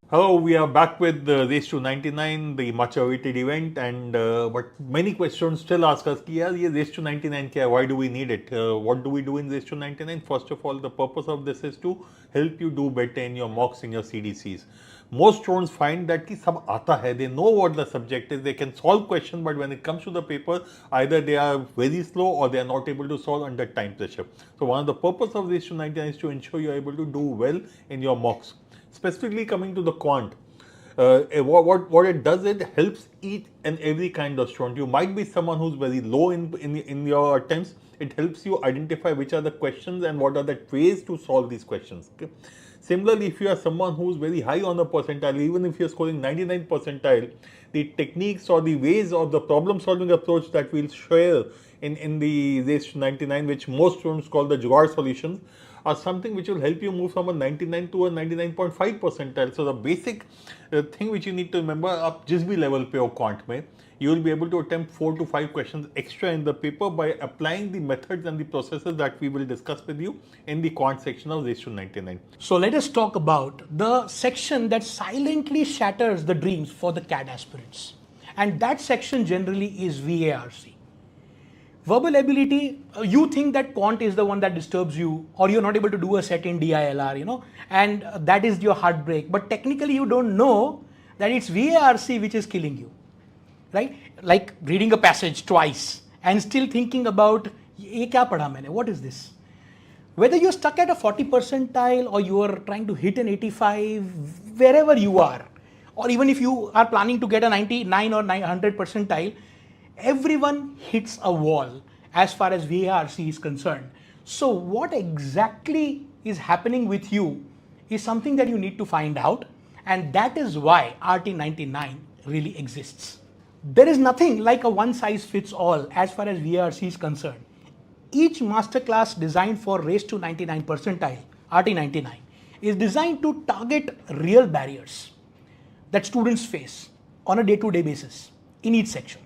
Hello, we are back with the Race to 99, the much awaited event, and but many questions still ask us, कि यार ये Race to 99 क्या है? Why do we need it? What do we do in Race to 99? First of all, the purpose of this is to help you do better in your mocks, in your CDCs. Most students find that कि सब आता है, they know what the subject is, they can solve questions, but when it comes to the paper, either they are very slow or they are not able to solve under time pressure. So one of the purpose of Race to 99 is to ensure you are able to do well in your mocks. Specifically coming to the quant, what it does, it helps each and every kind of student. You might be someone who's very low in your attempts. It helps you identify which are the questions and what are the ways to solve these questions. Okay? Similarly, if you are someone who's very high on the percentile, even if you're scoring 99 percentile, the techniques or the ways of the problem solving approach that we'll share in the Race to 99, which most students call the Jugaad solutions, are something which will help you move from a 99 to a 99.5 percentile. So the basic thing which you need to remember, आप जिस भी level पे हो quant में, you will be able to attempt 4 to 5 questions extra in the paper by applying the methods and the processes that we will discuss with you in the quant section of Race to 99. So let us talk about the section that silently shatters the dreams for the CAD aspirants. And that section generally is VARC. Verbal ability, you think that quant is the one that disturbs you, or you're not able to do a set in DILR, and that is your heartbreak. But technically you don't know that it's VARC which is killing you, right? Like reading a passage twice and still thinking about, ye kya padha maine? What is this? Whether you're stuck at a 40 percentile or you are trying to hit an 85, wherever you are, or even if you are planning to get a 99 or 900 percentile, everyone hits a wall as far as VARC is concerned. So what exactly is happening with you is something that you need to find out, and that is why RT99 really exists. There is nothing like a one size fits all as far as VARC is concerned. Each masterclass designed for Race to 99 percentile, RT99, is designed to target real barriers that students face on a day-to-day basis in each section.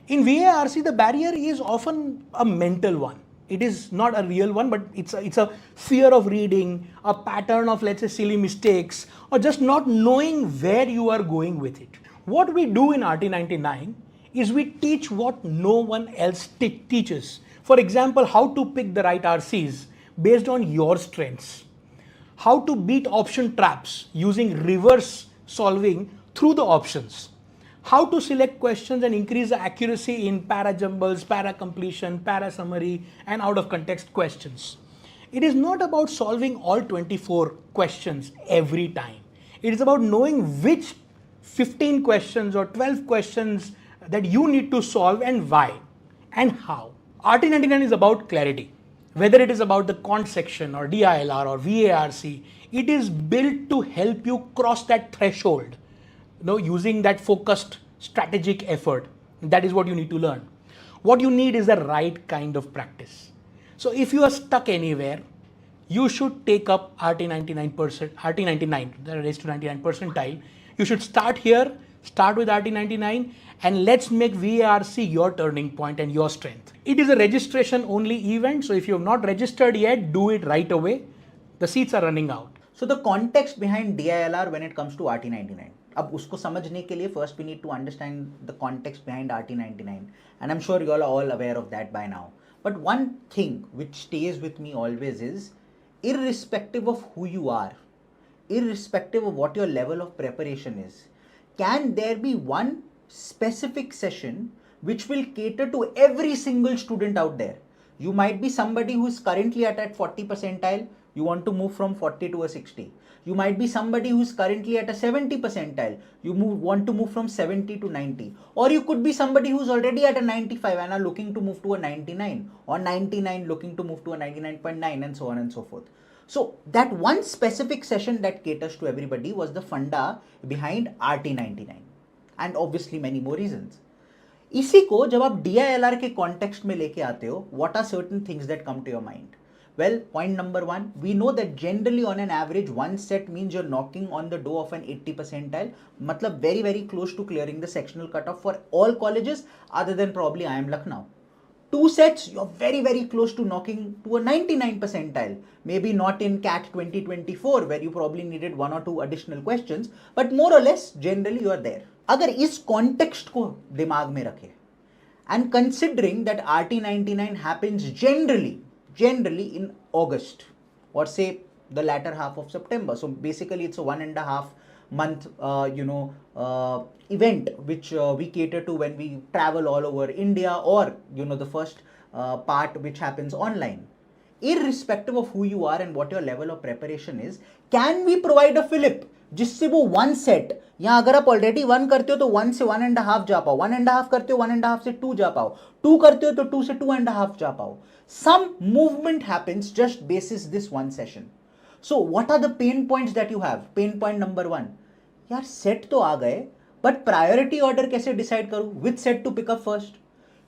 In VARC, the barrier is often a mental one. It is not a real one, but it's a fear of reading, a pattern of, let's say, silly mistakes, or just not knowing where you are going with it. What we do in RT99 is we teach what no one else teaches. For example, how to pick the right RCs based on your strengths. How to beat option traps using reverse solving through the options. How to select questions and increase the accuracy in para-jumbles, para-completion, para-summary, and out-of-context questions. It is not about solving all 24 questions every time. It is about knowing which 15 questions or 12 questions that you need to solve and why and how. RT99 is about clarity. Whether it is about the quant section or DILR or VARC, it is built to help you cross that threshold. Using that focused strategic effort. That is what you need to learn. What you need is the right kind of practice. So if you are stuck anywhere, you should take up RT99, the Race to 99 percentile. You should start here, start with RT99, and let's make VARC your turning point and your strength. It is a registration only event, so if you have not registered yet, do it right away. The seats are running out. So the context behind DILR when it comes to RT99. अब उसको समझने के लिए first we need to understand the context behind RT99, and I'm sure you all are all aware of that by now. But one thing which stays with me always is, irrespective of who you are, irrespective of what your level of preparation is, can there be one specific session which will cater to every single student out there? You might be somebody who is currently at 40 percentile, you want to move from 40 to a 60. You might be somebody who is currently at a 70 percentile, you want to move from 70 to 90. Or you could be somebody who's already at a 95 and are looking to move to a 99, or 99 looking to move to a 99.9, and so on and so forth. So that one specific session that caters to everybody was the funda behind RT99, and obviously many more reasons. इसी को जब आप DILR के context में लेके आते हो, what are certain things that come to your mind? Well, point number one, we know that generally on an average, one set means you're knocking on the door of an 80 percentile, matlab very, very close to clearing the sectional cutoff for all colleges other than probably IIM Lucknow. 2 sets, you're very, very close to knocking to a 99 percentile. Maybe not in CAT 2024 where you probably needed 1 or 2 additional questions, but more or less, generally you are there. अगर इस context को दिमाग में रखें, and considering that RT99 happens generally in August, or say the latter half of September. So basically it's a 1.5 month, event which we cater to when we travel all over India, or the first part which happens online. Irrespective of who you are and what your level of preparation is, can we provide a Philip जिससे वो 1 set, या अगर आप already 1 करते हो तो 1 से 1.5 जा पाओ, 1.5 करते हो 1.5 से 2 जा पाओ, 2 करते हो तो 2 से 2.5 जा पाओ. Some movement happens just basis this one session. So what are the pain points that you have? Pain point number 1, यार set तो आ गए, but priority order कैसे decide करूं? Which set to pick up first?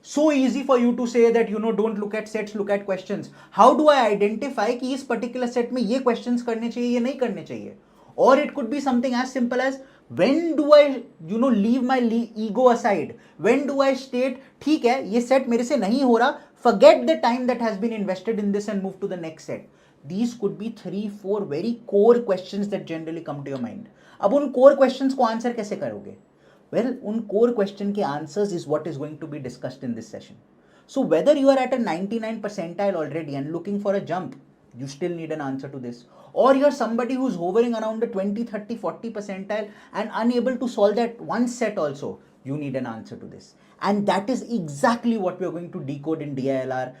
So easy for you to say that don't look at sets, look at questions. How do I identify कि इस particular set में ये questions करने चाहिए, ये नहीं करने चाहिए? Or it could be something as simple as, when do I leave my ego aside? When do I state, ठीक है ये set मेरे से नहीं हो रहा, forget the time that has been invested in this and move to the next set. These could be 3-4 very core questions that generally come to your mind. अब उन core questions को answer कैसे करोगे? Well, उन core question के answers is what is going to be discussed in this session. So whether you are at a 99 percentile already and looking for a jump, you still need an answer to this. Or you're somebody who's hovering around the 20, 30, 40 percentile and unable to solve that one set also, you need an answer to this. And that is exactly what we're going to decode in DILR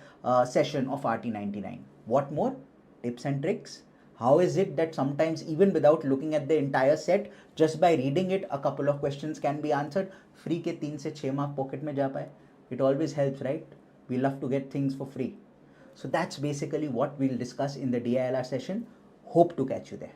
session of RT99. What more? Tips and tricks. How is it that sometimes even without looking at the entire set, just by reading it, a couple of questions can be answered? Free के 3 से 6 mark pocket में जा पाए. It always helps, right? We love to get things for free. So that's basically what we'll discuss in the DILR session. Hope to catch you there.